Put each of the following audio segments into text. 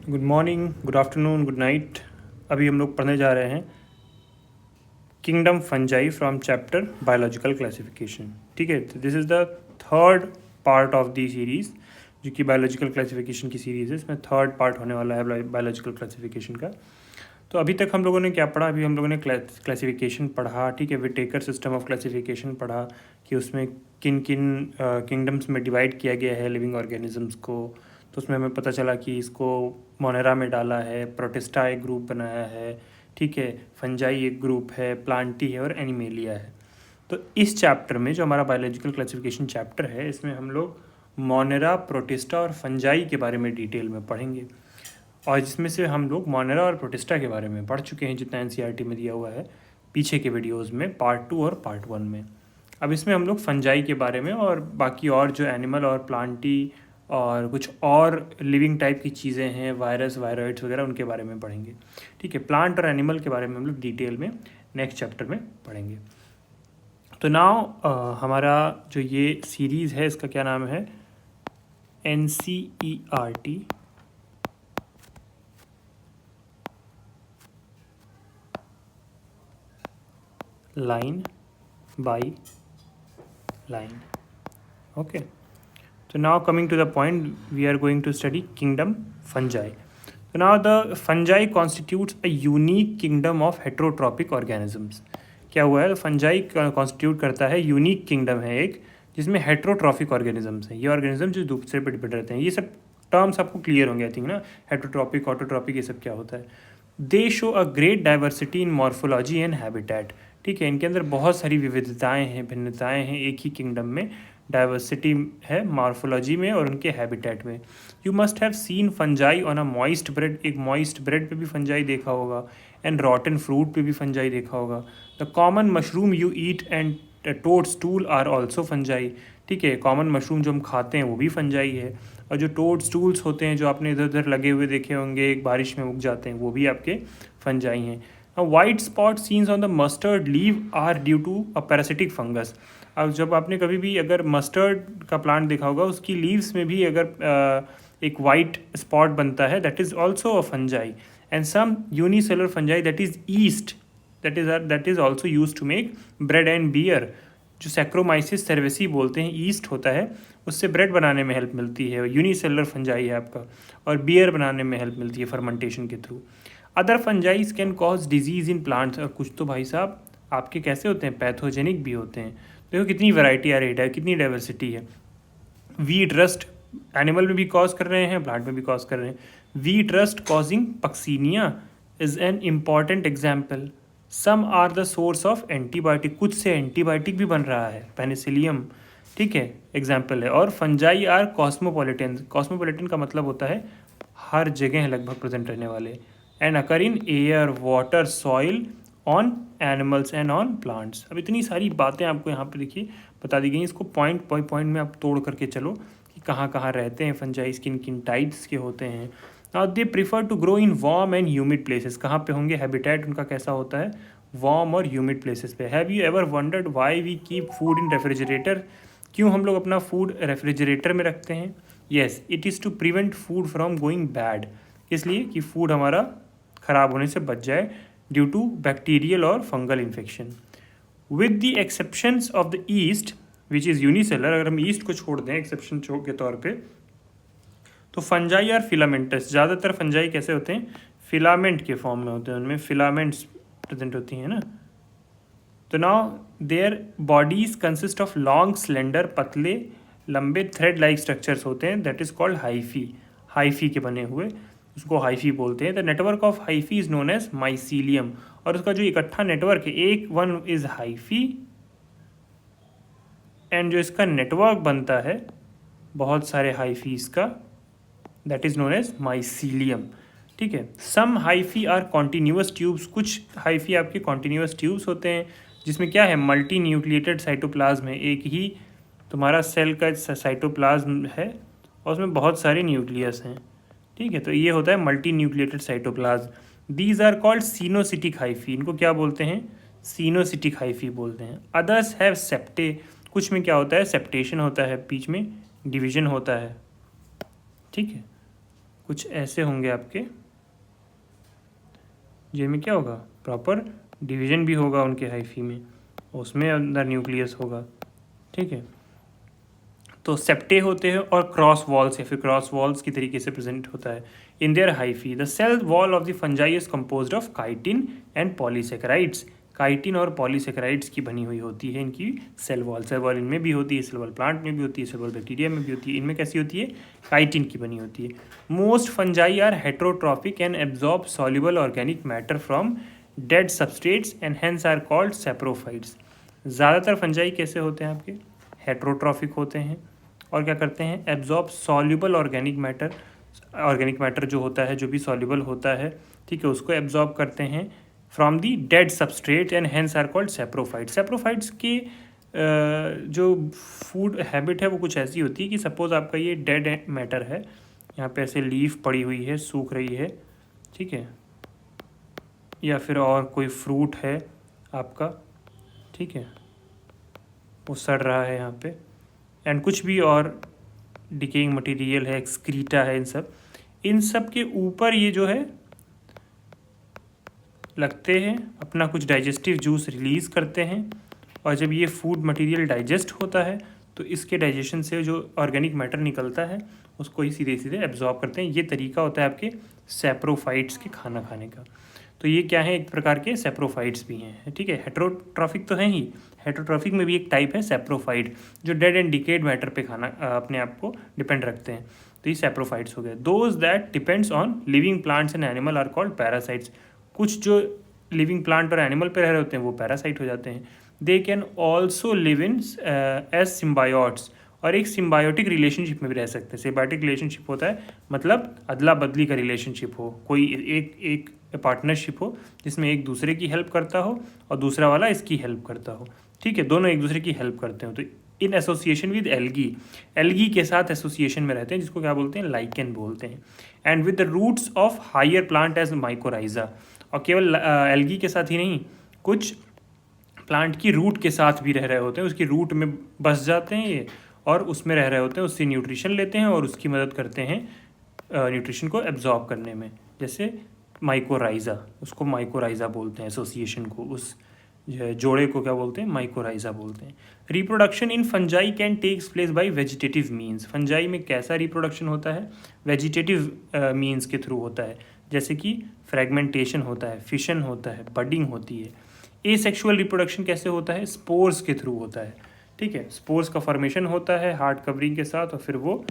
Good morning, good afternoon, good night. अभी हम लोग पढ़ने जा रहे हैं kingdom fungi from chapter biological classification. ठीक है, तो this is the third part of the series, जो कि बायोलॉजिकल क्लासिफिकेशन की सीरीज़ है। इसमें थर्ड पार्ट होने वाला है बायोलॉजिकल क्लासिफिकेशन का। तो अभी तक हम लोगों ने क्या पढ़ा? अभी हम लोगों ने क्लासिफिकेशन पढ़ा, ठीक है, विटेकर सिस्टम ऑफ क्लासिफिकेशन पढ़ा कि उसमें किन किन किंगडम्स में डिवाइड किया गया है लिविंग ऑर्गेनिजम्स को। तो उसमें हमें पता चला कि इसको मोनेरा में डाला है, प्रोटिस्टा एक ग्रुप बनाया है, ठीक है, फंजाई एक ग्रुप है, प्लांटी है और एनिमेलिया है। तो इस चैप्टर में जो हमारा बायोलॉजिकल क्लासिफिकेशन चैप्टर है, इसमें हम लोग मोनेरा, प्रोटिस्टा और फंजाई के बारे में डिटेल में पढ़ेंगे। और जिसमें से हम लोग मोनेरा और प्रोटिस्टा के बारे में पढ़ चुके हैं, जितना एनसीईआरटी में दिया हुआ है पीछे के वीडियोस में, पार्ट 2 और पार्ट 1 में। अब इसमें हम लोग फंजाई के बारे में और बाकी और जो एनिमल और प्लांटी और कुछ और लिविंग टाइप की चीज़ें हैं, वायरस, वायरॉइड्स वगैरह, उनके बारे में पढ़ेंगे। ठीक है, प्लांट और एनिमल के बारे में हम लोग डिटेल में नेक्स्ट चैप्टर में पढ़ेंगे। तो नाउ हमारा जो ये सीरीज़ है, इसका क्या नाम है? NCERT line by line. Okay, so now coming to the point, we are going to study kingdom fungi. So now the fungi constitutes a unique kingdom of heterotrophic organisms. क्या हुआ है? फंजाई कॉन्स्टिट्यूट करता है unique kingdom है एक, जिसमें heterotrophic organisms हैं। ये ऑर्गेनिज्म जो दूसरे पे डिपेंड रहते हैं। ये सब टर्म्स आपको क्लियर होंगे आई थिंक ना, हेट्रोट्रॉपिक, ऑटोट्रॉपिक, ये सब क्या होता है। दे show a great diversity in morphology and habitat. ठीक है, इनके अंदर बहुत सारी विविधताएं हैं, भिन्नताएं हैं एक ही किंगडम में। डाइवर्सिटी है मॉर्फोलॉजी में और उनके हैबिटेट में। You must have seen fungi on a moist bread. एक मॉइस्ट ब्रेड पे भी फंजाई देखा होगा, एंड रॉटन फ्रूट पे भी फंजाई देखा होगा। The common mushroom you eat and toadstool are also fungi. ठीक है, कॉमन मशरूम जो हम खाते हैं वो भी फंजाई है। और जो टोड स्टूल्स होते हैं, जो आपने इधर उधर लगे हुए देखे होंगे, एक बारिश में उग जाते हैं, वो भी आपके फंजाई हैं। White spot seen on the mustard leave are due to a parasitic fungus. अब जब आपने कभी भी अगर मस्टर्ड का प्लांट देखा होगा, उसकी लीव्स में भी अगर एक वाइट स्पॉट बनता है, that is also a fungi. And some unicellular fungi that is yeast, that is also use to make bread and beer. जो सैक्रोमाइसिस सर्वेसी बोलते हैं, ईस्ट होता है, उससे ब्रेड बनाने में हेल्प मिलती है, यूनिसेलर फंजाई है आपका। और बियर बनाने में हेल्प मिलती है फर्मेंटेशन के through. Other fungi can cause disease in plants. और कुछ तो भाई साहब आपके कैसे होते हैं, पैथोजेनिक भी होते हैं। देखो कितनी वैरायटी आ रही है, कितनी डाइवर्सिटी है। वीट रस्ट एनिमल में भी कॉज कर रहे हैं, प्लांट में भी कॉज कर रहे हैं। Wheat rust causing Puccinia is an important example. Some are the source of antibiotic. कुछ से एंटीबायोटिक भी बन रहा है, पेनिसिलियम, ठीक है, एग्जाम्पल है। और फंजाई आर कॉस्मोपॉलिटन। कॉस्मोपॉलिटन का मतलब होता है हर जगह लगभग प्रेजेंट रहने वाले। And occur in air, water, soil, on animals and on plants. अब इतनी सारी बातें आपको यहाँ पे देखिए बता दी गई। इसको पॉइंट बाई पॉइंट में आप तोड़ करके चलो कि कहाँ कहाँ रहते हैं फंजाइज, किन किन टाइप्स के होते हैं। Now they prefer to grow in warm and humid places. कहाँ पे होंगे? हैबिटेट उनका कैसा होता है? वार्म और ह्यूमिड प्लेसेस पे। Have you ever wondered why we keep food in refrigerator? क्यों हम लोग अपना फूड रेफ्रिजरेटर में रखते हैं? Yes, it is to prevent food from going bad. इसलिए कि फूड हमारा ख़राब होने से बच जाए ड्यू टू बैक्टीरियल और fungal infection. With the exceptions of the yeast which is unicellular. अगर हम ईस्ट को छोड़ दें एक्सेप्शन के तौर पे, तो फंजाई आर फिलामेंटस। ज़्यादातर फंजाई कैसे होते हैं? फिलामेंट के फॉर्म में होते हैं, उनमें फिलामेंट्स प्रेजेंट होती हैं ना। तो now their bodies consist of long, slender, पतले, लंबे थ्रेड लाइक स्ट्रक्चर्स होते हैं, that is called hyphae. Hyphae के बने हुए, उसको हाइफी बोलते हैं। The network of hyphae is known as mycelium. और उसका जो इकट्ठा नेटवर्क है, एक वन इज हाइफी, एंड जो इसका नेटवर्क बनता है बहुत सारे हाइफीज का, that is known as mycelium. ठीक है, some hyphae are continuous tubes. कुछ हाइफी आपके कॉन्टीन्यूअस ट्यूब्स होते हैं, जिसमें क्या है? मल्टी न्यूक्लिएटेड साइटोप्लाज्म है। एक ही तुम्हारा सेल का साइटोप्लाज्म है और उसमें बहुत सारे न्यूक्लियस हैं। ठीक है, तो ये होता है multinucleated cytoplasm. These are called coenocytic hyphae. इनको क्या बोलते हैं? सीनोसिटिक हाइफी बोलते हैं। Others have septa. कुछ में क्या होता है? सेप्टेशन होता है, बीच में डिवीजन होता है। ठीक है, कुछ ऐसे होंगे आपके, जिनमें क्या होगा, प्रॉपर डिवीजन भी होगा उनके हाइफी में, उसमें अंदर न्यूक्लियस होगा। ठीक है, तो सेप्टे होते हैं और क्रॉस वॉल्स या फिर क्रॉस वॉल्स की तरीके से प्रेजेंट होता है in their hyphae. The cell wall of the fungi is composed of chitin and polysaccharides. Chitin और पॉलीसेकेराइड्स की बनी हुई होती है इनकी सेल वॉल। सेल वॉल इनमें भी होती है, सेल वॉल प्लांट में भी होती है, सेल वॉल बैक्टीरिया में भी होती है। इनमें कैसी होती है, काइटिन की बनी होती है। Most fungi are heterotrophic and absorb soluble organic matter from dead substrates and hence are called saprophytes. ज़्यादातर फंजाई कैसे होते हैं आपके, हेट्रोट्रॉफिक होते हैं और क्या करते हैं, absorb soluble organic matter. Organic matter जो होता है, जो भी सॉल्युबल होता है, ठीक है, उसको एब्जॉर्ब करते हैं from the dead substrate and hence are called saprophytes. Saprophytes की जो फूड हैबिट है वो कुछ ऐसी होती है कि सपोज आपका ये डेड मैटर है, यहाँ पे ऐसे लीफ पड़ी हुई है, सूख रही है, ठीक है, या फिर और कोई फ्रूट है आपका, ठीक है, वो सड़ रहा है यहाँ पे, एंड कुछ भी और डिकेइंग मटेरियल है, एक्सक्रीटा है, इन सब के ऊपर ये जो है लगते हैं, अपना कुछ डाइजेस्टिव जूस रिलीज़ करते हैं, और जब ये फूड मटेरियल डाइजेस्ट होता है तो इसके डाइजेशन से जो ऑर्गेनिक मैटर निकलता है उसको ही सीधे सीधे एब्जॉर्ब करते हैं। ये तरीका होता है आपके सेप्रोफाइट्स के खाना खाने का। तो ये क्या है, एक प्रकार के सेप्रोफाइट्स भी हैं, ठीक है। हेट्रोट्रॉफिक तो हैं ही, हेट्रोट्रॉफिक में भी एक टाइप है सेप्रोफाइट, जो डेड एंड डिकेड मैटर पे खाना अपने आप को डिपेंड रखते हैं। तो ये सेप्रोफाइट्स हो गए। Those that depends on living plants and animal are called parasites. कुछ जो लिविंग प्लांट और एनिमल पे रह रहे होते हैं वो पैरासाइट हो जाते हैं। They can also live in as symbiotes, और एक सिम्बायोटिक रिलेशनशिप में भी रह सकते हैं। सिम्बायोटिक रिलेशनशिप होता है मतलब अदला बदली का रिलेशनशिप हो, कोई एक पार्टनरशिप हो जिसमें एक दूसरे की हेल्प करता हो और दूसरा वाला इसकी हेल्प करता हो, ठीक है, दोनों एक दूसरे की हेल्प करते हो। तो in association with algae, algae के साथ एसोसिएशन में रहते हैं, जिसको क्या बोलते हैं, लाइकेन बोलते हैं। And with the roots of higher plant as mycorrhiza, और केवल एल्गी के साथ ही नहीं, कुछ प्लांट की रूट के साथ भी रह रहे होते हैं, उसकी रूट में बस जाते हैं ये और उसमें रह रहे होते हैं, उससे न्यूट्रिशन लेते हैं और उसकी मदद करते हैं न्यूट्रिशन को एब्जॉर्ब करने में। जैसे माइकोराइजा, उसको माइकोराइजा बोलते हैं एसोसिएशन को, उस जोड़े को क्या बोलते हैं, माइकोराइजा बोलते हैं। Reproduction in fungi can takes place by vegetative means. Fungi में कैसा रिप्रोडक्शन होता है, वेजिटेटिव मीन्स के थ्रू होता है, जैसे कि फ्रेगमेंटेशन होता है, फिशन होता है, बडिंग होती है। एसेक्सुअल रिप्रोडक्शन कैसे होता है, स्पोर्स के थ्रू होता है, ठीक है, स्पोर्स का फॉर्मेशन होता है हार्ड कवरिंग के साथ और फिर वो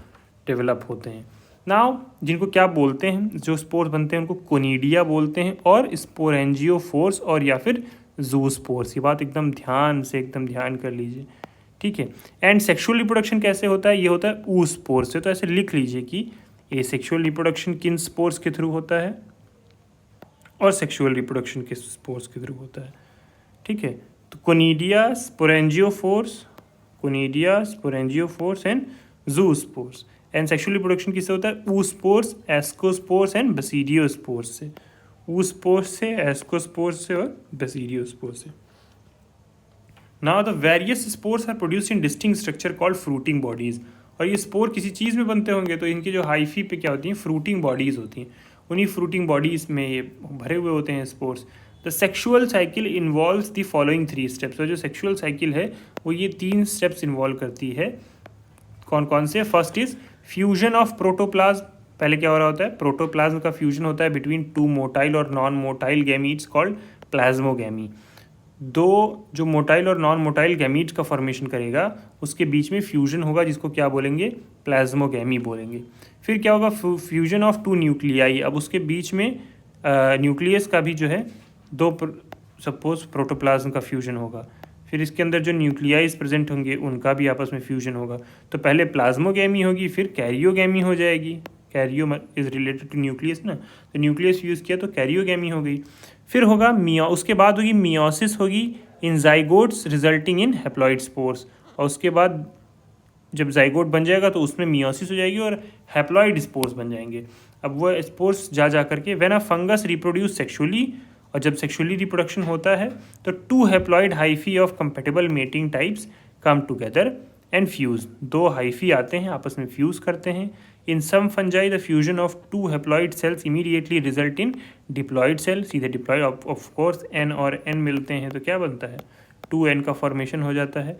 डेवलप होते हैं। नाउ जिनको क्या बोलते हैं, जो स्पोर्स बनते हैं उनको कोनिडिया बोलते हैं, और स्पोरेंजियोफोर्स और या फिर जूस्पोर्स। ये बात एकदम ध्यान कर लीजिए, ठीक है। एंड सेक्सुअल रिप्रोडक्शन कैसे होता है, ये होता है ऊस्पोर्स से। तो ऐसे लिख लीजिए कि एसेक्सुअल रिप्रोडक्शन किन स्पोर्स के थ्रू होता है और सेक्सुअल रिप्रोडक्शन किस स्पोर्स के थ्रू होता है, ठीक है। तो conidia, sporangiophores and zoospores. And sexual reproduction किससे होता है, ऊस्पोर्स, एस्कोस्पोर्स एंड बेसिडियोस्पोर्स से। ऊस्पोर्स से, एस्कोस्पोर्स से और बेसिडियोस्पोर्स से। Now the various spores are produced in distinct structure called fruiting bodies. और ये स्पोर किसी चीज़ में बनते होंगे तो इनके जो हाइफी पे क्या होती हैं, फ्रूटिंग बॉडीज़ होती हैं। उन्हीं फ्रूटिंग बॉडीज़ में ये भरे हुए होते हैं spores. The sexual cycle involves the following 3 steps. और जो सेक्शुअल साइकिल है वो ये 3 स्टेप्स इन्वॉल्व करती है। कौन कौन से, first is fusion of protoplasm. पहले क्या हो रहा होता है, प्रोटोप्लाज्म का फ्यूजन होता है बिटवीन 2 मोटाइल और non motile gametes called plasmogamy. 2 जो मोटाइल और नॉन मोटाइल गैमीट्स का फॉर्मेशन करेगा उसके बीच में फ्यूजन होगा, जिसको क्या बोलेंगे, प्लाज्मोगैमी बोलेंगे। फिर क्या होगा, फ्यूजन ऑफ 2 न्यूक्लियाई। अब उसके बीच में न्यूक्लियस का भी जो है 2 सपोज प्रोटोप्लाज्म का फ्यूजन होगा। फिर इसके अंदर जो न्यूक्लियाइज प्रेजेंट होंगे उनका भी आपस में फ्यूजन होगा। तो पहले प्लाज्मोगैमी होगी, फिर कैरियोगैमी हो जाएगी। Karyo is related to nucleus ना, तो न्यूक्लियस यूज़ किया तो कैरियोगैमी हो गई। फिर होगा उसके बाद होगी मियोसिस होगी in zygotes resulting in haploid spores. और उसके बाद जब जाइगोट बन जाएगा तो उसमें मियोसिस हो जाएगी और हैप्लॉइड स्पोर्स बन जाएंगे। अब वो स्पोर्स जा करके when a fungus reproduce sexually, और जब सेक्सुअली रिप्रोडक्शन होता है तो 2 haploid hyphae of compatible mating types come together and fuse, दो हाइफी आते हैं आपस में फ्यूज करते हैं। In some fungi the fusion of two haploid cells immediately result in diploid cell, सीधे डिप्लॉइड। ऑफ कोर्स एन और एन मिलते हैं तो क्या बनता है, 2n का फॉर्मेशन हो जाता है,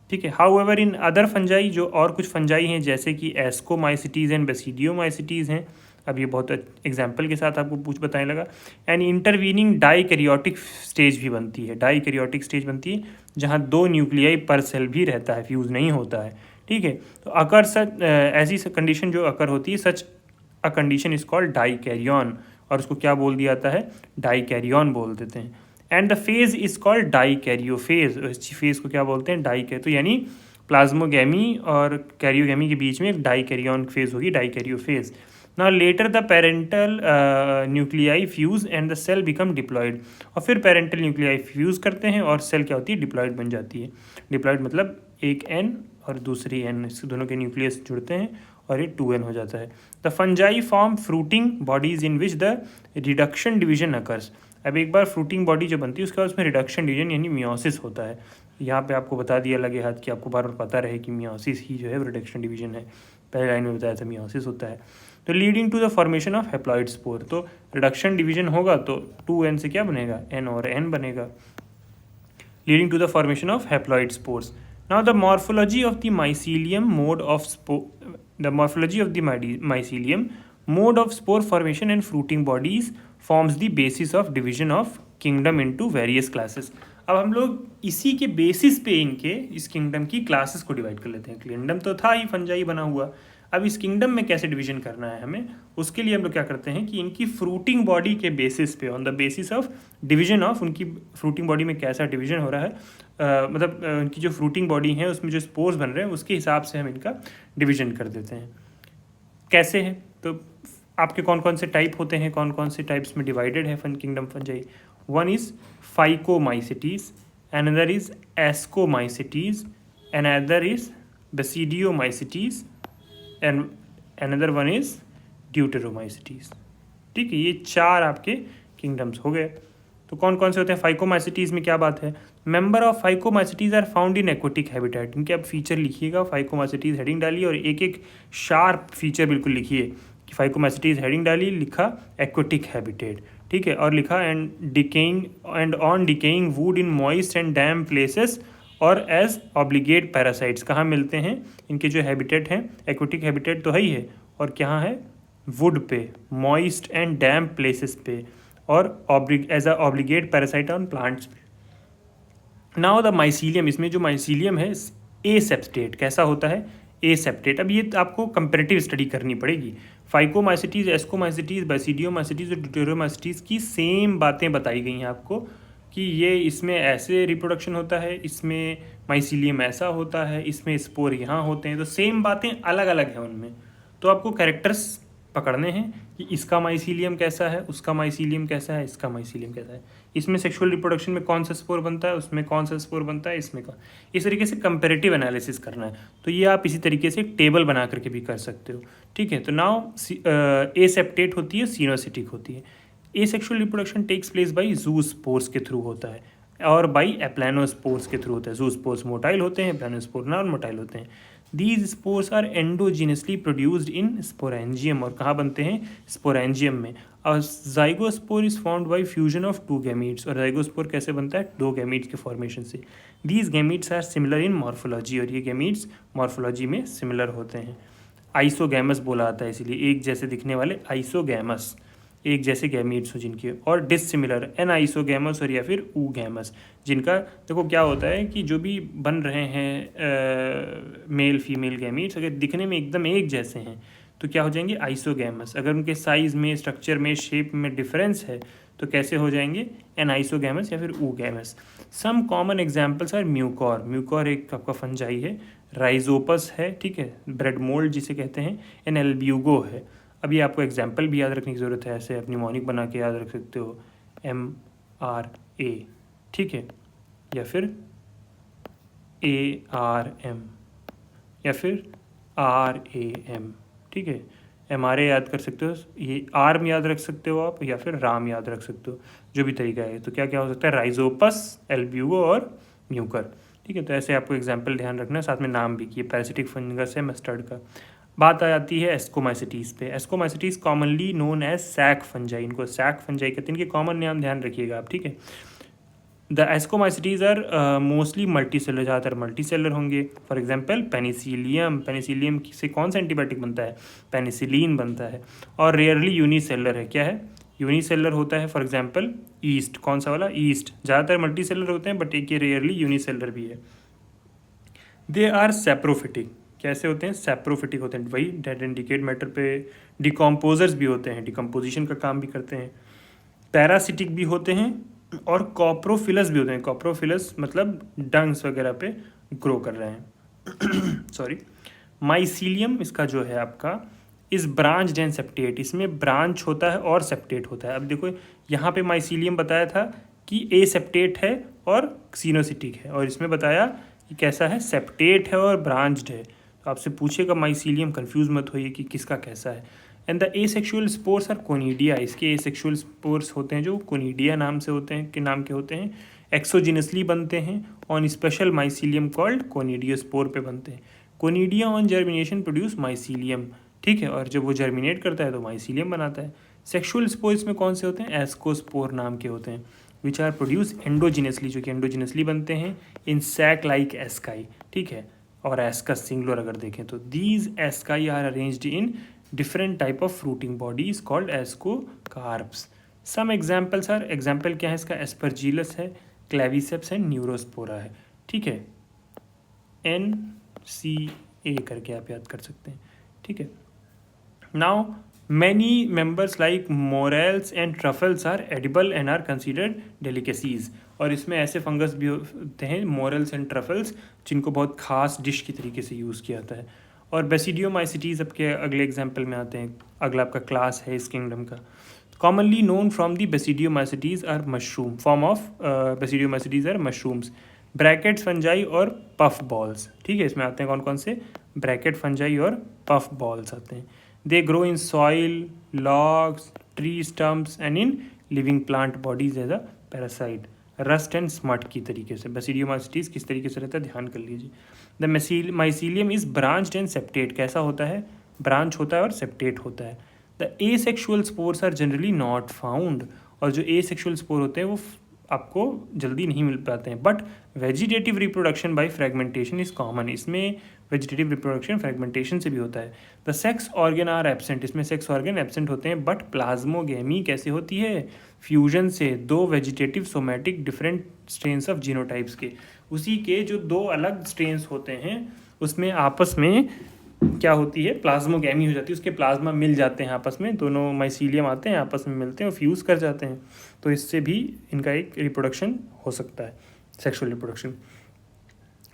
ठीक है। हाउएवर इन अदर फंजाई, जो और कुछ फंजाई हैं जैसे कि एस्कोमाइसिटीज़ एंड बेसिडियोमाइसिटीज़ हैं, अब ये बहुत एग्जाम्पल के साथ आपको पूछ बताने लगा। एंड इंटरवीनिंग डाइकैरियोटिक स्टेज भी बनती है, डाइकैरियोटिक स्टेज बनती है जहाँ 2 न्यूक्लियाई पर सेल भी रहता है, फ्यूज़ नहीं होता है, ठीक है। तो अकर सच ऐसी कंडीशन जो अकर होती है, such a condition is called dikaryon, और उसको क्या बोल दिया जाता है, डाइकैरियन बोल देते हैं। And the phase is called dikaryophase, इस फेज को क्या बोलते हैं, डाइकै, तो यानी प्लाज्मोगैमी और कैरियोगैमी के बीच में एक डाइकैरियन फेज होगी, dikaryophase. Now later the parental nuclei fuse and the cell become diploid, और फिर पेरेंटल न्यूक्लियाई फ्यूज करते हैं और सेल क्या होती है, डिप्लॉयड बन जाती है। डिप्लॉयड मतलब एक एन और दूसरी एन, इसके दोनों के न्यूक्लियस जुड़ते हैं और ये 2n हो जाता है। The fungi form fruiting bodies in which the reduction division occurs. अब एक बार फ्रूटिंग बॉडी जो बनती है उसके बाद उसमें रिडक्शन डिवीजन यानी मियोसिस होता है। यहाँ पे आपको बता दिया लगे हाथ कि आपको बार बार पता रहे कि मियोसिस ही जो है रिडक्शन डिवीजन है, पहले लाइन में बताया था मियोसिस होता है। तो leading to the formation of haploid spore, तो रिडक्शन डिवीजन होगा तो 2n से क्या बनेगा, n और n बनेगा, leading to the formation of haploid spores. Now the morphology of the mycelium mode of the morphology of the mycelium mode of spore formation and fruiting bodies forms the basis of division of kingdom into various classes. अब हम लोग इसी के basis पे इनके इस kingdom की classes को डिवाइड कर लेते हैं। किंगडम तो था ही फंजाई बना हुआ, अब इस किंगडम में कैसे डिवीजन करना है हमें, उसके लिए हम लोग क्या करते हैं कि इनकी फ्रूटिंग बॉडी के बेसिस पे, on the basis of division of उनकी फ्रूटिंग बॉडी में कैसा डिवीजन हो रहा है, मतलब उनकी जो फ्रूटिंग बॉडी है उसमें जो स्पोर्स बन रहे हैं उसके हिसाब से हम इनका डिवीजन कर देते हैं। कैसे है, तो आपके कौन कौन से टाइप होते हैं, कौन कौन से टाइप्स में डिवाइडेड है kingdom fungi. One is phycomycetes, another is ascomycetes, another is basidiomycetes and another one is deuteromycetes, ठीक है। ये 4 आपके किंगडम्स हो गए। तो कौन कौन से होते हैं, फाइकोमाइसिटीज में क्या बात है, member of phycomycetes are found in aquatic habitat. इनके आप फीचर लिखिएगा, फाइकोमाइसिटीज हेडिंग डालिए और एक एक शार्प फीचर बिल्कुल लिखिए कि फाइकोमाइसिटीज हेडिंग डाली, लिखा एक्वेटिक हैबिटेट, ठीक है, और लिखा and decaying and on decaying would in moist and dam places और एज ऑब्लिगेट पैरासाइट्स। कहाँ मिलते हैं इनके जो हैबिटेट हैं, एक्वेटिक हैबिटेट तो है ही है, और क्या है, वुड पे, मॉइस्ट एंड डैम प्लेसेस पे, और as a obligate parasite on plants पे। नाउ द माइसीलियम, इसमें जो माइसीलियम है एसेप्टेट, कैसा होता है, एसेप्टेट। अब ये आपको कंपेरेटिव स्टडी करनी पड़ेगी। फाइकोमाइसिटीज, एस्कोमाइसिटीज, बेसिडियोमाइसिटीज और ड्यूटेरोमाइसिटीज की सेम बातें बताई गई हैं आपको कि ये इसमें ऐसे रिप्रोडक्शन होता है, इसमें माइसीलियम ऐसा होता है, इसमें स्पोर यहाँ होते हैं, तो सेम बातें अलग अलग हैं उनमें। तो आपको कैरेक्टर्स पकड़ने हैं कि इसका माइसीलियम कैसा है, उसका माइसीलियम कैसा है, इसका माइसीलियम कैसा है, इसमें सेक्सुअल रिप्रोडक्शन में कौन सा स्पोर बनता है, उसमें कौन सा स्पोर बनता है, इसमें का, इस तरीके से कंपेरेटिव एनालिसिस करना है। तो ये आप इसी तरीके से एक टेबल बना करके भी कर सकते हो, ठीक है। तो नाउ एसेप्टेट होती है, सीनोसिटिक होती है। Asexual reproduction takes place by zoospores के थ्रू होता है और बाई एप्लानोस्पोर्स के थ्रू होता है। जूस्पोर्स मोटाइल होते हैं, एप्लानोस्पोर नॉन मोटाइल होते हैं। These spores are endogenously produced in sporangium, और कहाँ बनते हैं, स्पोरेंजियम में। और zygospore is formed by fusion of 2 gametes, और जाइगोस्पोर कैसे बनता है, 2 गैमीट्स के फॉर्मेशन से। These gametes are similar in morphology, और ये गैमीट्स मॉर्फोलॉजी में सिमिलर होते हैं। आइसोगैमस बोला जाता है इसीलिए, एक जैसे दिखने वाले आइसोगैमस, एक जैसे गैमीट्स हो जिनके, और डिससिमिलर एनाइसोगैमस और या फिर ऊगैमस, जिनका देखो क्या होता है कि जो भी बन रहे हैं मेल फीमेल गैमीट्स अगर दिखने में एकदम एक जैसे हैं तो क्या हो जाएंगे, आइसोगैमस। अगर उनके साइज़ में, स्ट्रक्चर में, शेप में डिफरेंस है तो कैसे हो जाएंगे, एनाइसोगैमस या फिर oogamous. Some common examples are mucor, mucor एक आपका फंजाई है, राइजोपस है, ठीक है, ब्रेड मोल्ड जिसे कहते हैं, एन एल्ब्यूगो है। अभी आपको एग्जाम्पल भी याद रखने की ज़रूरत है, ऐसे अपनी मॉनिक बना के याद रख सकते हो, MRA, ठीक है, या फिर ARM या फिर RAM, ठीक है। MRA याद कर सकते हो, ये आर्म याद रख सकते हो आप, या फिर राम याद रख सकते हो, जो भी तरीका है। तो क्या क्या हो सकता है, राइजोपस, एल्ब्यूगो और म्यूकर। ठीक है, तो ऐसे आपको एग्जाम्पल ध्यान रखना है, साथ में नाम भी कि ये पैरासिटिक फंगस है मस्टर्ड का। बात आ जाती है एस्कोमाइसिटीज़ पे। Ascomycetes commonly known as sac fungi, इनको सैक फंजाई कहते हैं, इनके कॉमन नाम ध्यान रखिएगा आप, ठीक है। The ascomycetes are mostly multicellular, ज़्यादातर मल्टी सेलर होंगे। फॉर एग्जांपल पेनिसिलियम, पेनिसिलियम से कौन सा एंटीबायोटिक बनता है, पेनिसिलिन बनता है। और रेयरली यूनिसेलर है, क्या है, यूनिसेलर होता है। फॉर एग्जांपल ईस्ट, कौन सा वाला, ईस्ट, ज़्यादातर मल्टी सेलर होते हैं बट एक ये रेयरली यूनिसेलर भी है। दे आर सेप्रोफिटिक, कैसे होते हैं, सेप्रोफिटिक होते हैं, वही डेड एंड डिकेड मैटर पे डिकम्पोजर्स भी होते हैं, डिकम्पोजिशन का काम भी करते हैं। पैरासिटिक भी होते हैं और कॉप्रोफिलस भी होते हैं। कॉप्रोफिलस मतलब डंग्स वगैरह पे ग्रो कर रहे हैं सॉरी। माइसीलियम इसका जो है आपका इस ब्रांच एंड सेप्टेट, इसमें ब्रांच होता है और सेप्टेट होता है। अब देखो यहाँ पे माइसीलियम बताया था कि ए सेप्टेट है और सीनोसिटिक है, और इसमें बताया कि कैसा है, सेप्टेट है और ब्रांच्ड है। तो आपसे पूछेगा माइसीलियम, कंफ्यूज मत होइए कि किसका कैसा है। And the asexual spores are conidia, इसके एसेक्सुअल स्पोर्स होते हैं जो कोनिडिया नाम से होते हैं, के नाम के होते हैं, एक्सोजिनसली बनते हैं, ऑन स्पेशल माइसीलियम कॉल्ड कोनिडियोस्पोर पे बनते हैं। Conidia on germination produce mycelium, ठीक है, और जब वो जर्मिनेट करता है तो माइसीलियम बनाता है। सेक्सुअल स्पोर्स में कौन से होते हैं, एस्कोस्पोर नाम के होते हैं, विच आर प्रोड्यूस एंडोजिनसली, जो कि एंडोजिनसली बनते हैं इन सैक लाइक एस्काई, ठीक है, और एस्कस सिंगुलर अगर देखें तो। These asci are arranged in different type of fruiting body is called ascocarps. Some examples are, example क्या है इसका, aspergillus है, claviceps है, neurospora है, ठीक है, NCA करके आप याद कर सकते हैं, ठीक है। Now many members like morels and truffles are edible and are considered delicacies, और इसमें ऐसे फंगस भी होते हैं मोरल्स एंड ट्रफल्स जिनको बहुत खास डिश की तरीके से यूज़ किया जाता है। और बेसिडियोमाइसिटीज़ आपके अगले एग्जाम्पल में आते हैं, अगला आपका क्लास है इस किंगडम का। Commonly known from the basidiomycetes are mushroom, form of basidiomycetes are mushrooms, brackets fungi और पफ बॉल्स, ठीक है। इसमें आते हैं कौन कौन से, ब्रैकेट फंजाई और पफ बॉल्स आते हैं। They grow in soil, logs, tree stumps and in living plant bodies as a parasite, rust and smut की तरीके से। बेसिडियोमाइसिटीज़ किस तरीके से रहता है ध्यान कर लीजिए। The mycelium is branched and septate, कैसा होता है, ब्रांच होता है और सेप्टेट होता है। The asexual spores are generally not found, और जो एसेक्सुअल स्पोर होते हैं वो आपको जल्दी नहीं मिल पाते हैं। But vegetative reproduction by fragmentation is common, इसमें वेजिटेटिव रिप्रोडक्शन फ्रेगमेंटेशन से भी होता है। The sex organ are absent, इसमें सेक्स ऑर्गन एब्सेंट होते हैं। बट प्लाज्मोगेमी कैसे होती है, फ्यूजन से, दो vegetative somatic different strains of genotypes के, उसी के जो दो अलग स्ट्रेन्स होते हैं उसमें आपस में क्या होती है, प्लाज्मोगेमी हो जाती है, उसके प्लाज्मा मिल जाते हैं आपस में, दोनों माइसीलियम आते हैं आपस में मिलते हैं और फ्यूज़ कर जाते हैं, तो इससे भी इनका एक रिप्रोडक्शन हो सकता है, sexual reproduction.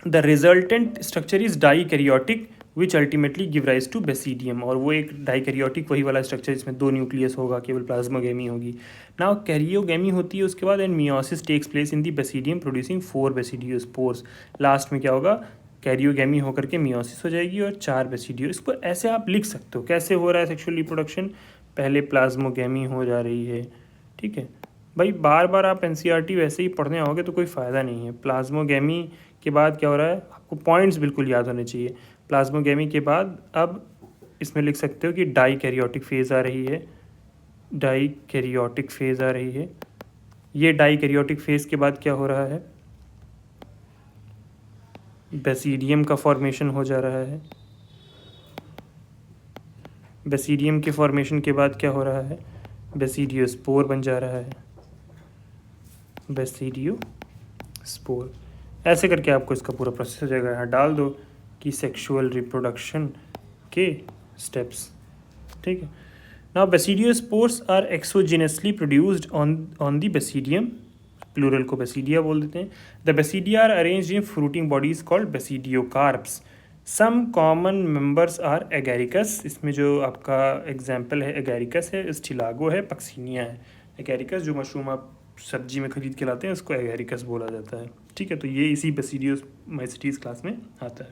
The resultant structure is dikaryotic which ultimately give rise to basidium, और वो एक डाईकैरियोटिक वही वाला स्ट्रक्चर जिसमें दो न्यूक्लियस होगा, केवल प्लाज्मोगेमी होगी। नाउ कैरियोगेमी होती है उसके बाद, and meiosis takes place in the basidium producing 4 basidiospores. Last में क्या होगा, कैरियोगेमी होकर के मियोसिस हो जाएगी और 4 बेसिडियो। इसको ऐसे आप लिख सकते हो कैसे हो रहा है सेक्सुअल रिप्रोडक्शन, पहले प्लाज्मोगेमी हो जा रही है, ठीक है भाई, बार बार आप एनसीईआरटी वैसे ही पढ़ने आओगे तो कोई फ़ायदा नहीं है। प्लाज्मोगेमी के बाद क्या हो रहा है, आपको पॉइंट्स बिल्कुल याद होने चाहिए। प्लाज्मोगेमी के बाद अब इसमें लिख सकते हो कि डाईकैरियोटिक फेज़ आ रही है, डाईकैरियोटिक फेज़ आ रही है। ये डाईकैरियोटिक फेज़ के बाद क्या हो रहा है, बेसिडियम का फॉर्मेशन हो जा रहा है। बेसिडियम के फॉर्मेशन के बाद क्या हो रहा है, बेसिडियोस्पोर बन जा रहा है, बेसिडियोस्पोर। ऐसे करके आपको इसका पूरा प्रोसेस हो जाएगा। यहाँ डाल दो कि सेक्सुअल रिप्रोडक्शन के स्टेप्स, ठीक है। Now basidiospores are exogenously produced on the basidium, plural को बेसिडिया बोल देते हैं। The basidia are arranged in fruiting bodies called basidiocarps. Some common members are Agaricus, इसमें जो आपका एग्जाम्पल है एगैरिकस है, स्टिलागो है, पक्सिनिया है। एगैरिकस जो मशरूम आप सब्जी में खरीद के लाते हैं उसको एगैरिकस बोला जाता है, ठीक है। तो ये इसी बेसिडियोमाइसिटीज क्लास में आता है।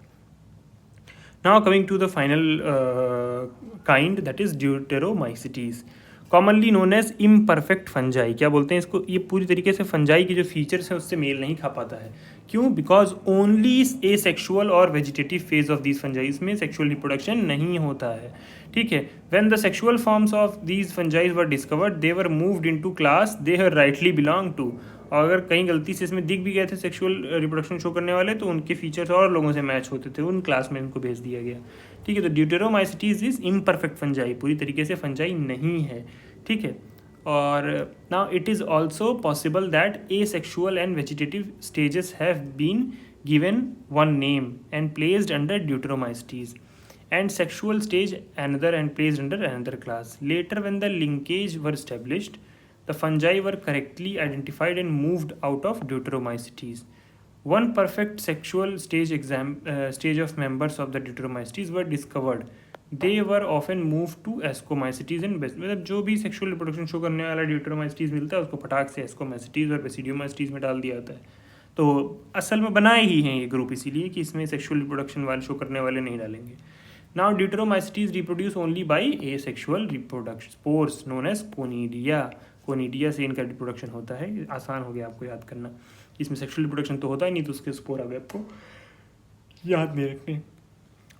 Now coming to the final kind that is deuteromycetes. Commonly known as imperfect fungi. क्या बोलते हैं इसको? ये पूरी तरीके से फंजाई के जो फीचर्स हैं उससे मेल नहीं खा पाता है। क्यों? बिकॉज ओनली ए सेक्शुअल और vegetative phase of these fungi में सेक्शुअल रिप्रोडक्शन नहीं होता है। ठीक है, when the sexual forms of these fungi were discovered they were moved into class they have rightly belong to. और अगर कहीं गलती से इसमें दिख भी गए थे सेक्सुअल रिप्रोडक्शन शो करने वाले, तो उनके फीचर्स और लोगों से मैच होते थे, उन क्लास में इनको भेज दिया गया। ठीक है, तो ड्यूटेरोमाइसिटीज इज इम्परफेक्ट फंजाई, पूरी तरीके से फंजाई नहीं है। ठीक है, और now it is also possible that a sexual and vegetative stages have been given one name and placed under deuteromycetes, and sexual stage another and placed under another class. Later, when the linkage were established, the fungi were correctly identified and moved out of Deuteromycetes. One perfect sexual stage of members of the Deuteromycetes were discovered. They were often moved to Ascomycetes and मतलब जो भी sexual reproduction show करने वाला deuteromycetes मिलता है उसको फटाक से एस्कोमाइसिटीज और बेसिडियोमाइसिटीज में डाल दिया जाता है। तो असल में बनाए ही हैं ये ग्रुप इसीलिए कि इसमें सेक्सुअल रिप्रोडक्शन वाले शो करने वाले नहीं डालेंगे। Now Deuteromycetes reproduce only by asexual reproduction spores known as conidia. Conidia से इनका रिप्रोडक्शन होता है। आसान हो गया आपको याद करना, इसमें सेक्सुअल रिप्रोडक्शन तो होता ही नहीं, तो उसके स्पोर आ गए, आपको याद नहीं रखने,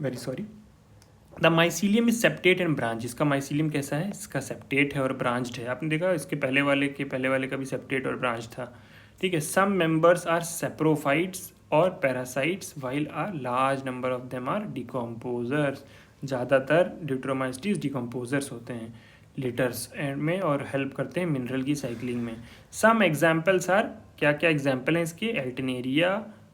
very sorry. The mycelium is septate and branch. इसका माइसीलियम कैसा है? इसका सेप्टेट है और ब्रांच्ड है। आपने देखा इसके पहले वाले का भी सेप्टेट और ब्रांच था। ठीक है, सम मेंबर्स आर सेप्रोफाइट्स और parasites while a large number of them are decomposers. ज़्यादातर ड्यूटेरोमाइसिटीज डिकम्पोजर्स होते हैं लिटर्स में और हेल्प करते हैं मिनरल की साइक्लिंग में। सम एग्जाम्पल्स आर, क्या क्या एग्जाम्पल हैं इसके? एल्टनेरिया,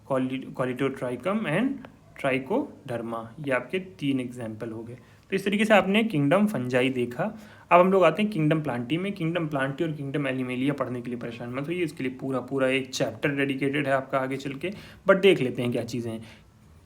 कॉलिटोट्राइकम एंड ट्राइकोडर्मा। ये आपके 3 एग्जाम्पल हो गए। तो इस तरीके से आपने किंगडम फंजाई देखा। अब हम लोग आते हैं किंगडम प्लांटी में। किंगडम प्लांटी और किंगडम एनिमेलिया पढ़ने के लिए परेशान मत होइए, इसके लिए पूरा एक चैप्टर डेडिकेटेड है आपका आगे चल के, बट देख लेते हैं क्या चीज़ें हैं।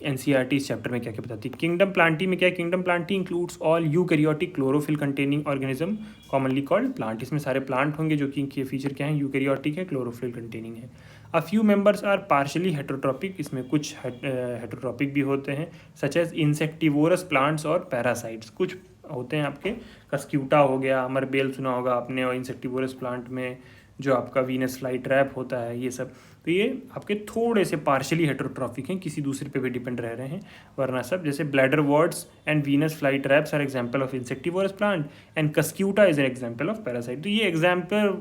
एनसीईआरटी इस चैप्टर में क्या क्या बताती है। किंगडम प्लांटी में क्या है? Kingdom Plantae includes all eukaryotic chlorophyll containing organism commonly called plant. इसमें सारे प्लांट होंगे जो कि इनके फीचर क्या है? यूकैरियोटिक है, क्लोरोफिल कंटेनिंग है। A few members are partially heterotrophic, इसमें कुछ हेटरोट्रॉपिक भी होते हैं, सच एज इंसेक्टिवोरस प्लांट्स और पैरासाइट्स। कुछ होते हैं आपके, कस्क्यूटा हो गया, अमरबेल सुना होगा आपने, और इंसेक्टिवोरस प्लांट में जो आपका वीनस फ्लाई ट्रैप होता है, ये सब। तो ये आपके थोड़े से पार्शली हेटरोट्रॉफिक हैं, किसी दूसरे पे भी डिपेंड रह रहे हैं, वरना सब जैसे bladderworts and Venus fly traps are example of insectivorous plant and Cuscuta is an example of parasite. तो ये एग्जाम्पल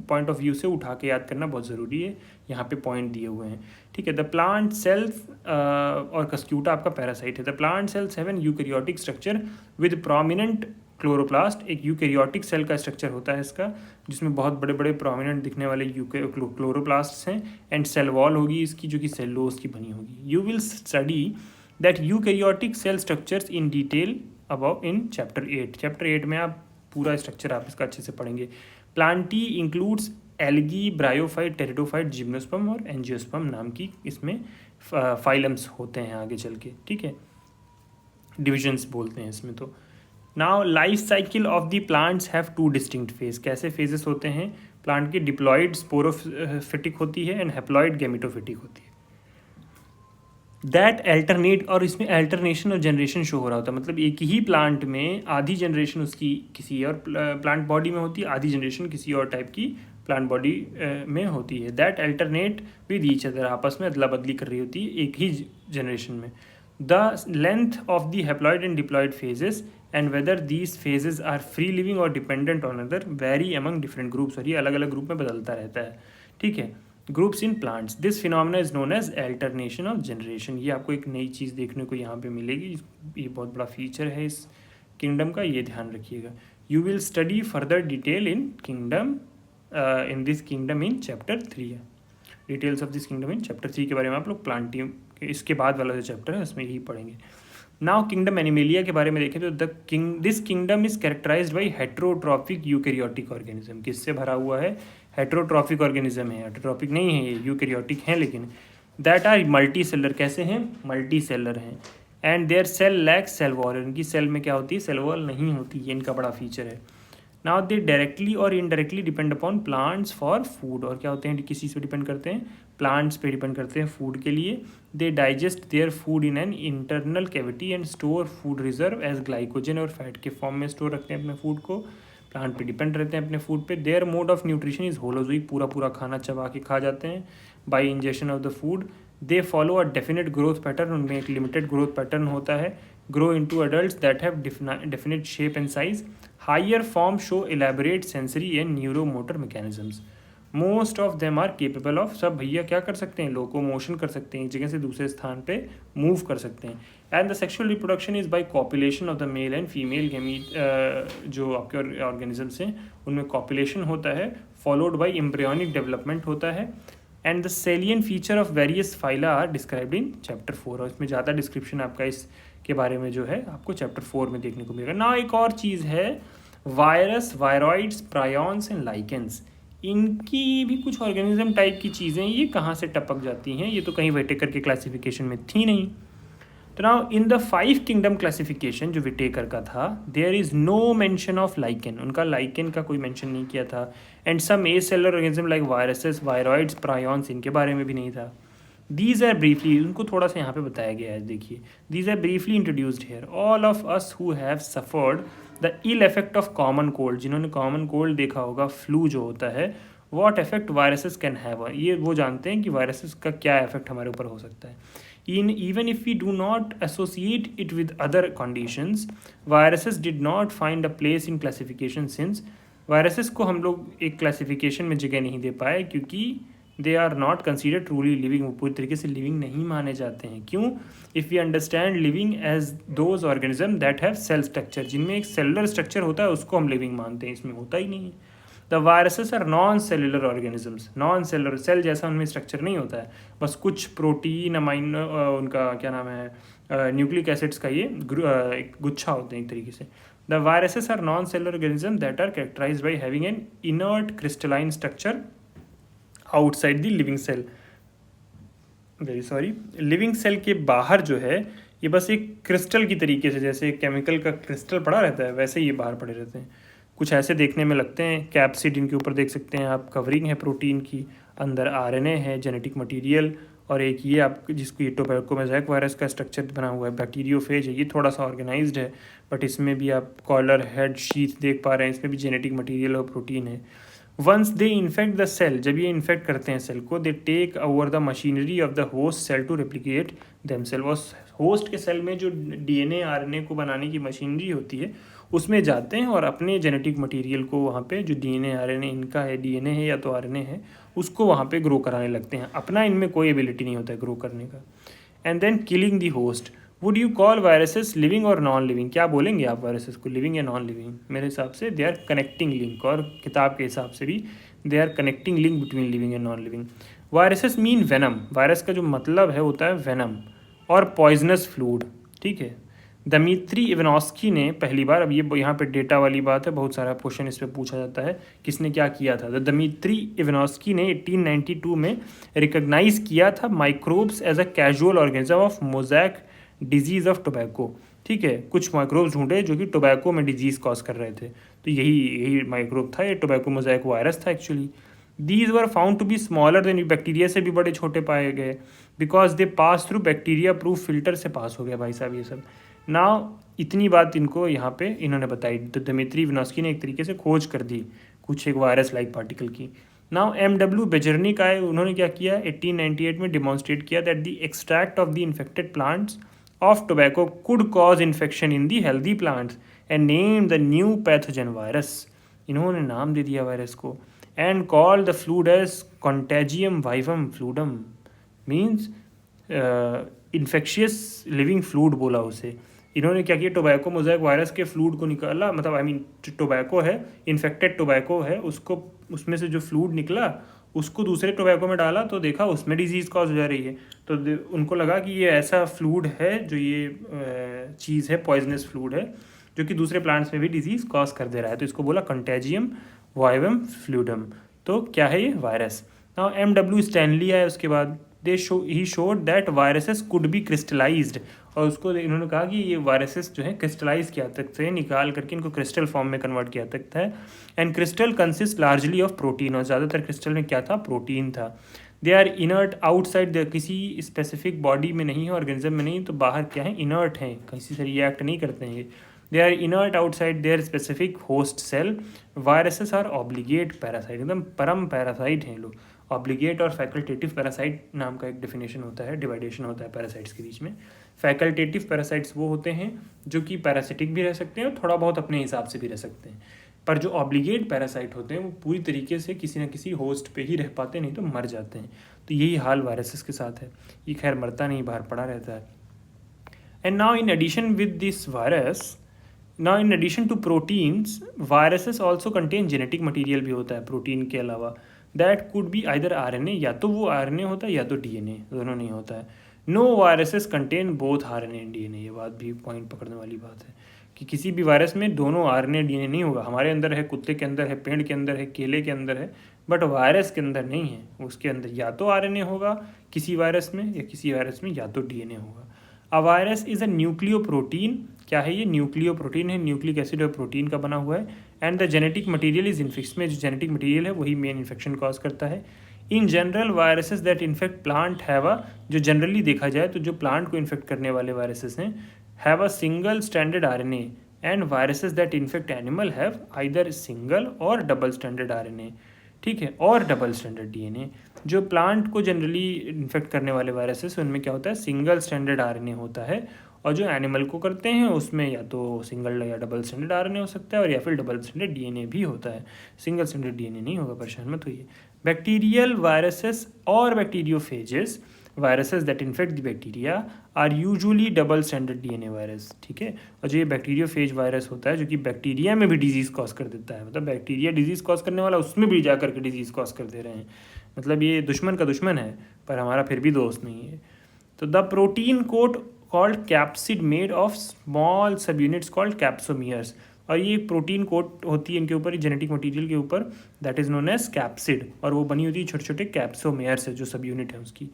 पॉइंट ऑफ व्यू से उठा के याद करना बहुत ज़रूरी है, यहाँ पे पॉइंट दिए हुए हैं। ठीक है, द प्लांट सेल्फ और कस्क्यूटा आपका पैरासाइट है। The plant cells have an eukaryotic structure with prominent chloroplast. एक यूकैरियोटिक सेल का स्ट्रक्चर होता है इसका, जिसमें बहुत बड़े बड़े प्रोमिनेंट दिखने वाले क्लोरोप्लास्ट हैं, एंड सेल वॉल होगी इसकी जो कि सेलुलोज की बनी होगी। You will study that eukaryotic cell structures in detail about in chapter 8। Chapter 8 में आप पूरा स्ट्रक्चर आप इसका अच्छे से पढ़ेंगे। Plantae includes algae, bryophyte, pteridophyte, gymnosperm और एंजियोस्पर्म नाम की इसमें फाइलम्स होते हैं आगे चल के। ठीक है, डिविजन्स बोलते हैं इसमें। तो now life cycle of the plants have 2 distinct phase. कैसे फेजेस होते हैं प्लांट की? डिप्लॉइड स्पोरोफिटिक होती है एंड हैप्लॉइड गैमेटोफिटिक होती है। दैट अल्टरनेट, और इसमें अल्टरनेशन और जनरेशन शो हो रहा होता है, मतलब एक ही प्लांट में आधी जनरेशन उसकी किसी और प्लांट बॉडी में होती है, आधी जनरेशन किसी और टाइप की प्लांट बॉडी में होती है। That alternate with each other, आपस में अदला बदली कर रही होती है एक ही जनरेशन में। The length of the haploid and diploid phases and whether these phases are free living और dependent on other vary among different groups, और ये अलग अलग ग्रुप में बदलता रहता है। ठीक है, groups in plants, this phenomena is known as alternation of generation. ये आपको एक नई चीज़ देखने को यहाँ पे मिलेगी, ये बहुत बड़ा फीचर है इस किंगडम का, ये ध्यान रखिएगा। You will study further detail in kingdom in this kingdom in chapter 3 है। Details of this kingdom in chapter 3 के बारे में आप लोग प्लांटिंग इसके बाद वाला जो चैप्टर है उसमें यही पढ़ेंगे। नाउ किंगडम एनिमेलिया के बारे में देखें तो this kingdom is characterised by heterotrophic eukaryotic organism. किससे भरा हुआ है? हेट्रोट्रॉफिक ऑर्गेनिज्म है, हेट्रोट्रॉफिक नहीं है ये, यूकैरियोटिक हैं लेकिन। दैट आर मल्टी सेलर, कैसे हैं? मल्टी सेलर हैं। And their cell lacks cell wall, इनकी सेल में क्या होती है? सेल वॉल नहीं होती, ये इनका बड़ा फीचर है। नाउ दे डायरेक्टली और indirectly depend upon plants for food, और क्या होते हैं? किस चीज़ पे डिपेंड करते हैं? प्लांट्स पे डिपेंड करते हैं फूड के लिए। They digest their food in an internal cavity and store food reserve as glycogen, और फैट के फॉर्म में स्टोर रखते हैं अपने फूड को। प्लांट पे डिपेंड रहते हैं अपने फूड पे। Their mode of nutrition is holozoic, पूरा पूरा खाना चबा के खा जाते हैं। By injection of the food they follow a definite growth pattern, उनमें एक लिमिटेड ग्रोथ पैटर्न होता है। Grow into adults that have definite shape and size. Higher form show elaborate sensory and neuromotor mechanisms. Most of them are capable of, सब भैया क्या कर सकते हैं, लोकोमोशन कर सकते हैं, एक जगह से दूसरे स्थान पे मूव कर सकते हैं। And the sexual reproduction is by copulation of the male and female gamete, जो आपके ऑर्गेनिजम्स हैं उनमें कॉपुलेशन होता है, फॉलोड बाय एम्ब्रियोनिक डेवलपमेंट होता है। And the salient feature of various phyla are described in chapter 4, और इसमें ज़्यादा डिस्क्रिप्शन आपका इसके बारे में जो है आपको चैप्टर 4 में देखने को मिलेगा। ना एक और चीज़ है, virus, viroids, prions and lichens, इनकी भी कुछ ऑर्गेनिज्म टाइप की चीज़ें ये कहाँ से टपक जाती हैं, ये तो कहीं विटेकर के क्लासिफिकेशन में थी नहीं। तो now in the 5 kingdom classification जो विटेकर का था, there is no mention of lichen, उनका लाइकेन का कोई मेंशन नहीं किया था। And some a cellular organism like viruses, viroids, prions, इनके बारे में भी नहीं था। दीज आर ब्रीफली, उनको थोड़ा सा यहाँ पे बताया गया है, देखिए, these are briefly introduced here. All of us who have suffered the ill effect of common cold, जिन्होंने कॉमन कोल्ड देखा होगा, फ्लू जो होता है, what effect viruses can have, ये वो जानते हैं कि वायरसेस का क्या इफेक्ट हमारे ऊपर हो सकता है। Even if we do not associate it with other conditions, viruses did not find a place in classification since viruses को हम लोग एक classification में जगह नहीं दे पाए, क्योंकि they are not considered truly living, वो पूरी तरीके से living नहीं माने जाते हैं। क्यों? If we understand living as those organisms that have cell structure, जिनमें एक cellular structure होता है उसको हम living मानते हैं, इसमें होता ही नहीं है। The viruses are non cellular organisms, non cellular, cell जैसा उनमें स्ट्रक्चर नहीं होता है, बस कुछ प्रोटीन, अमाइनो, उनका क्या नाम है, न्यूक्लिक एसिड्स का ये एक गुच्छा होते हैं एक तरीके से। The viruses are non cellular organism that are characterised by having an inert crystalline structure outside the living cell. Very sorry, living cell के बाहर जो है ये बस एक क्रिस्टल की तरीके से, जैसे केमिकल का क्रिस्टल पड़ा रहता है वैसे ही ये बाहर पड़े रहते हैं, कुछ ऐसे देखने में लगते हैं। कैप्सिड इनके ऊपर देख सकते हैं आप, कवरिंग है प्रोटीन की, अंदर आरएनए है, जेनेटिक मटेरियल, और एक ये आप जिसको ये टोबैको मोज़ेक वायरस का स्ट्रक्चर बना हुआ है, बैक्टीरियोफेज है, ये थोड़ा सा ऑर्गेनाइज्ड है, बट इसमें भी आप कॉलर हेड शीथ देख पा रहे हैं, इसमें भी जेनेटिक मटेरियल और प्रोटीन है। Once they infect the cell, जब ये इन्फेक्ट करते हैं सेल को, they take over the machinery of the host cell to replicate themself. और होस्ट के सेल में जो डीएनए आरएनए को बनाने की मशीनरी होती है उसमें जाते हैं और अपने जेनेटिक मटेरियल को वहाँ पे, जो डीएनए आरएनए इनका है, डीएनए है या तो आरएनए है, उसको वहाँ पे ग्रो कराने लगते हैं। अपना इनमें कोई एबिलिटी नहीं होता है ग्रो करने का। And then killing the host. Would you call viruses living और नॉन लिविंग? क्या बोलेंगे आप वायरसेस को, लिविंग या नॉन लिविंग? मेरे हिसाब से दे आर कनेक्टिंग लिंक, और किताब के हिसाब से भी they are connecting link between living and non living. Viruses mean venom, virus का जो मतलब है होता है वेनम और पॉइजनस फ्लूड, ठीक है। दमित्री इवानोस्की ने पहली बार, अब ये यहाँ पे डेटा वाली बात है, बहुत सारा क्वेश्चन इस पर पूछा जाता है, किसने क्या किया था। दमित्री इवानोस्की ने 1892 में रिकॉग्नाइज किया था microbes as a casual organism of mosaic disease of tobacco, ठीक है। कुछ माइक्रोब्स ढूंढे जो कि टोबैको में डिजीज़ कॉज कर रहे थे, तो यही माइक्रोब था, ये टोबैको मोज़ेक वायरस था actually. These were found to be smaller than, bacteria से भी बड़े छोटे पाए गए, because they pass through bacteria proof filter से पास हो गया भाई साहब ये सब। नाउ इतनी बात इनको यहाँ पे इन्होंने बताई, तो दमित्री इवानोस्की ने एक तरीके से खोज कर दी कुछ एक वायरस लाइक पार्टिकल की। Now M.W. बेजर्निक आए, उन्होंने क्या किया, 1898 में डिमॉन्स्ट्रेट किया that the extract of the infected plants of tobacco could cause infection in the healthy plants and name the new pathogen virus. इन्होंने नाम दे दिया वायरस को, and call the fluid as contagium vivum fluidum, means infectious living fluid बोला उसे। इन्होंने क्या किया, टोबैको मोज़ेक वायरस के फ्लूड को निकाला, मतलब आई मीन टोबैको है, इन्फेक्टेड टोबैको है, उसको उसमें से जो फ्लूड निकला उसको दूसरे टोबैको में डाला, तो देखा उसमें डिजीज़ कॉज हो जा रही है, तो उनको लगा कि ये ऐसा फ्लूड है जो ये चीज़ है, पॉइजनस फ्लूड है, जो कि दूसरे प्लांट्स में भी डिजीज़ कॉज कर दे रहा है, तो इसको बोला कंटेजियम वाइवम फ्लूडम। तो क्या है ये वायरस। Now M.W. स्टैनली आया उसके बाद, he showed that viruses could be crystallised, और उसको इन्होंने कहा कि ये वायरसेस जो है क्रिस्टलाइज किया सकते हैं, निकाल करके इनको क्रिस्टल फॉर्म में कन्वर्ट किया सकता है। And crystal consist largely of protein, और ज़्यादातर क्रिस्टल में क्या था, प्रोटीन था। They are inert outside the, किसी स्पेसिफिक बॉडी में नहीं है, ऑर्गेनिज्म में नहीं, तो बाहर क्या है, इनर्ट हैं, किसी से रिएक्ट नहीं करते हैं। They are inert outside their specific host cell. Viruses are obligate parasite, एकदम परम पैरासाइट हैं लोग. ऑब्लिगेट और फैकल्टेटिव पैरासाइट नाम का एक डेफिनेशन होता है, डिवाइडेशन होता है पैरासाइट्स के बीच में. फैकल्टेटिव पैरासाइट्स वो होते हैं जो कि पैरासिटिक भी रह सकते हैं और थोड़ा बहुत अपने हिसाब से भी रह सकते हैं. पर जो ऑब्लिगेट पैरासाइट होते हैं वो पूरी तरीके से किसी न किसी होस्ट पे ही रह पाते, नहीं तो मर जाते हैं. तो यही हाल वायरसेस के साथ है. ये खैर मरता नहीं, बाहर पड़ा रहता है. And now in addition with this virus, now in addition to proteins, viruses also contain genetic material भी होता है प्रोटीन के अलावा. That could be either RNA, या तो वो RNA होता है या तो DNA, दोनों नहीं होता है. No viruses contain both RNA and DNA. ये बात भी पॉइंट पकड़ने वाली बात है कि किसी भी वायरस में दोनों RNA DNA नहीं होगा. हमारे अंदर है, कुत्ते के अंदर है, पेड़ के अंदर है, केले के अंदर है, बट वायरस के अंदर नहीं है. उसके अंदर या तो RNA होगा किसी वायरस में, या किसी वायरस में या तो DNA होगा. A virus is a nucleo protein. क्या है ये? न्यूक्लियो प्रोटीन है, न्यूक्लिक एसिड और प्रोटीन का बना हुआ है. And the genetic material is infection, में जो जेनेटिक मटीरियल है वही मेन इन्फेक्शन कॉज करता है. In general viruses that infect plant have a, जो जनरली देखा जाए तो जो प्लांट को इन्फेक्ट करने वाले वायरसेस हैं, have a single standard RNA. And viruses that infect animal have either single और डबल स्टैंडर्ड RNA. ठीक है, और डबल स्टैंडर्ड DNA. जो प्लांट को जनरली इन्फेक्ट करने वाले वायरसेस उनमें क्या होता है? सिंगल स्टैंडर्ड RNA होता है. और जो एनिमल को करते हैं उसमें या तो सिंगल या डबल स्टैंडर्ड RNA हो सकता है, और या फिर डबल स्टैंडर्ड DNA भी होता है. सिंगल स्टैंडर्ड DNA नहीं होगा, परेशान मत होइए. बैक्टीरियल वायरसेस और bacteriophages, viruses that infect the bacteria, are usually double standard DNA virus. ठीक है. और जो ये बैक्टीरियोफेज वायरस होता है जो कि बैक्टीरिया में भी डिजीज़ कॉज कर देता है, मतलब बैक्टीरिया डिजीज़ कॉज करने वाला उसमें भी जा करके डिजीज़ कॉज कर दे रहे हैं. मतलब ये दुश्मन का दुश्मन है पर हमारा फिर भी दोस्त नहीं है. तो the protein coat called capsid made of small subunits called capsomeres. और ये प्रोटीन कोट होती है इनके ऊपर, जेनेटिक मटीरियल के ऊपर, that is known as capsid. और वो बनी होती है छोटे छोटे कैप्सोमेयर्स है जो सब यूनिट है उसकी,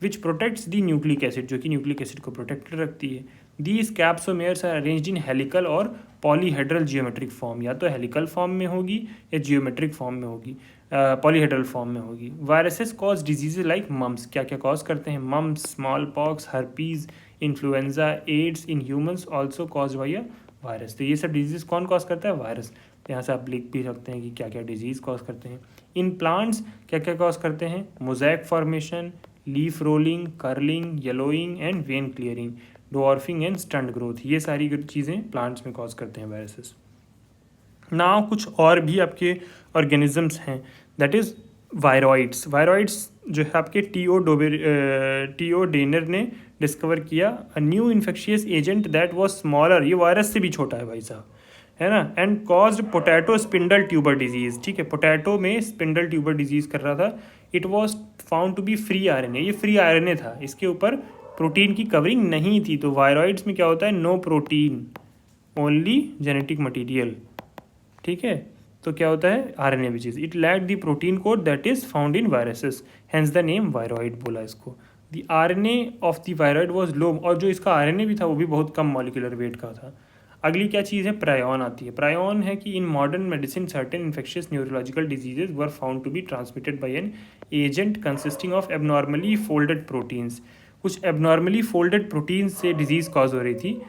which protects the nucleic acid, जो कि न्यूक्लिक एसिड को प्रोटेक्ट रखती है. These capsomeres are arranged in helical और पॉलीहेड्रल जियोमेट्रिक फॉर्म. या तो हेलिकल फॉर्म में होगी या जियोमेट्रिक फॉर्म में होगी, पॉलीहेड्रल फॉर्म में होगी. Viruses cause disease like mumps. क्या क्या कॉज करते हैं? Mumps, smallpox, herpes, influenza, AIDS in humans also cause by a virus. तो ये सब डिजीज कौन कॉज करता है? वायरस. यहाँ से आप लिख भी सकते हैं कि क्या क्या डिजीज कॉज करते हैं. इन प्लांट्स क्या क्या कॉज करते हैं? Mosaic formation, leaf rolling, curling, yellowing and when clearing, dwarfing and stunt growth. ये सारी चीज़ें प्लांट्स में कॉज करते हैं वायरसेस. नाउ कुछ और भी आपके ऑर्गेनिजम्स हैं, दैट इज़ वायरॉइड्स. वायरॉइड्स जो है आपके टीओ डेनर ने डिस्कवर किया. A new infectious agent that was smaller, ये वायरस से भी छोटा है भाई साहब, है ना. And caused potato spindle tuber disease. ठीक है, पोटैटो में स्पिंडल ट्यूबर डिजीज़ कर रहा था. It was found to be free RNA. ये फ्री RNA था, इसके ऊपर प्रोटीन की कवरिंग नहीं थी. तो वायरॉइड्स में क्या होता है? No protein, only genetic material. ठीक है, तो क्या होता है? RNA which is it lack the protein code that is found in viruses, hence the name viroid बोला इसको. The RNA of the viroid was low. और जो इसका RNA भी था वो भी बहुत कम मॉलिकुलर वेट का था. अगली क्या चीज़ है? प्रायोन आती है. प्रायोन है कि in modern medicine certain infectious neurological diseases were found to be transmitted by an agent consisting of abnormally folded proteins. कुछ एबनॉर्मली फोल्डेड प्रोटीन्स से डिजीज़ कॉज हो रही थी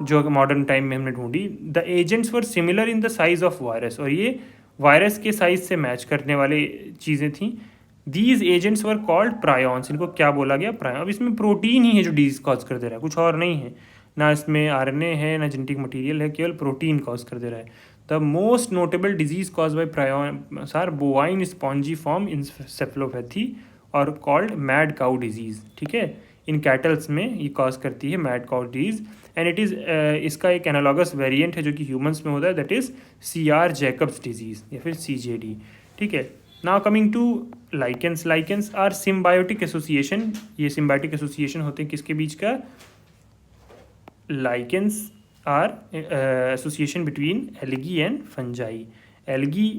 जो मॉडर्न टाइम में हमने ढूंढी. The agents were similar in the size of virus. और ये वायरस के साइज से मैच करने वाली चीज़ें थी. These agents were called prions. इनको क्या बोला गया? प्रायोन. अब इसमें प्रोटीन ही है जो डिजीज कॉज कर दे रहा है, कुछ और नहीं है. ना इसमें RNA है ना जेनेटिक मटीरियल है, केवल प्रोटीन कॉज कर दे रहा है. The most notable disease cause by prion are bovine spongy form encephalopathy और कॉल्ड मैड काउ डिजीज़. ठीक है, इन कैटल्स में ये कॉज करती है mad cow disease. And it is इसका एक एनालॉगस वेरिएंट है जो कि ह्यूमंस में होता है, that is CR Jakob's disease या फिर CJD. ठीक है. Now coming to lichens. Lichens are symbiotic association. ये सिम्बायोटिक एसोसिएशन होते हैं किसके बीच का? Lichens are association between algae and fungi. Algae,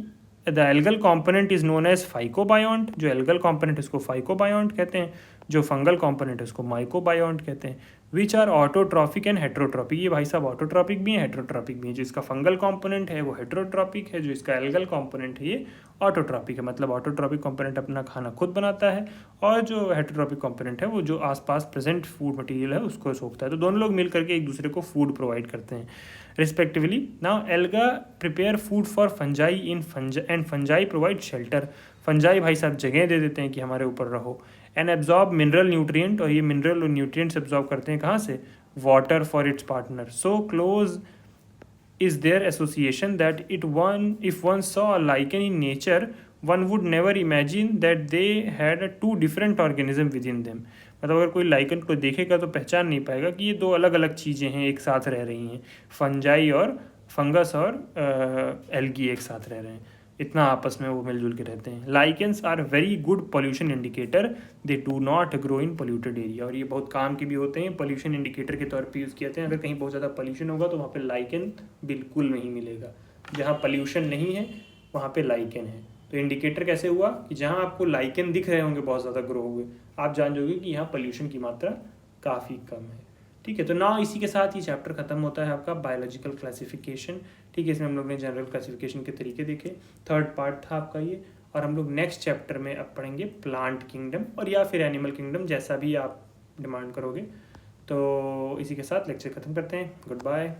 the algal component is known as phycobiont. जो एल्गल कॉम्पोनेंट है उसको फाइकोबायोंट कहते हैं, जो फंगल कॉम्पोनेंट है उसको माइकोबायोंट कहते हैं. Which are autotrophic and heterotrophic. ये भाई साहब ऑटोट्रॉपिक भी है हेट्रोट्रॉपिक भी है. जो इसका फंगल कॉम्पोनेंट है वो हेट्रोट्रॉपिक है, जो इसका एल्गल कॉम्पोनेंट है ये ऑटोट्रॉपिक है. मतलब ऑटोट्रॉपिक कॉम्पोनेंट अपना खाना खुद बनाता है और जो हेट्रोट्रॉपिक कॉम्पोनेंट है वो जो आसपास प्रेजेंट फूड मटेरियल है उसको सोखता है. तो दोनों लोग मिल करके एक दूसरे को फूड प्रोवाइड करते हैं. respectively. Now alga prepare food for fungi in fungi and fungi provide shelter. Fungi भाई साहब जगह दे देते हैं कि हमारे ऊपर रहो. एंड एब्जॉर्ब मिनरल न्यूट्रिएंट, और ये मिनरल और न्यूट्रिएंट्स एब्जॉर्ब करते हैं कहाँ से? Water for its partner. So close is their association that if one saw a lichen in nature, one would never imagine that they had two different organism within them. मतलब अगर कोई lichen को देखेगा तो पहचान नहीं पाएगा कि ये दो अलग अलग चीज़ें हैं, एक साथ रह रही हैं. फंजाई और फंगस और एल्गी एक साथ रह रहे हैं, इतना आपस में वो मिलजुल के रहते हैं. Lichens are very good pollution indicator, they do not grow in polluted area. और ये बहुत काम के भी होते हैं, पोल्यूशन इंडिकेटर के तौर पे यूज़ किए जाते हैं. अगर कहीं बहुत ज़्यादा पोल्यूशन होगा तो वहाँ पे लाइकेन बिल्कुल नहीं मिलेगा. जहाँ पोल्यूशन नहीं है वहाँ पे लाइकेन है. तो इंडिकेटर कैसे हुआ कि जहाँ आपको लाइकेन दिख रहे होंगे बहुत ज़्यादा ग्रो हुए, आप जान जाओगे कि यहाँ पोल्यूशन की मात्रा काफ़ी कम है. ठीक है, तो ना इसी के साथ ही चैप्टर खत्म होता है आपका बायोलॉजिकल क्लासिफिकेशन. ठीक है, इसमें हम लोग ने जनरल क्लासिफिकेशन के तरीके देखे, थर्ड पार्ट था आपका ये. और हम लोग नेक्स्ट चैप्टर में अब पढ़ेंगे प्लांट किंगडम और या फिर एनिमल किंगडम, जैसा भी आप डिमांड करोगे. तो इसी के साथ लेक्चर खत्म करते हैं. Good bye.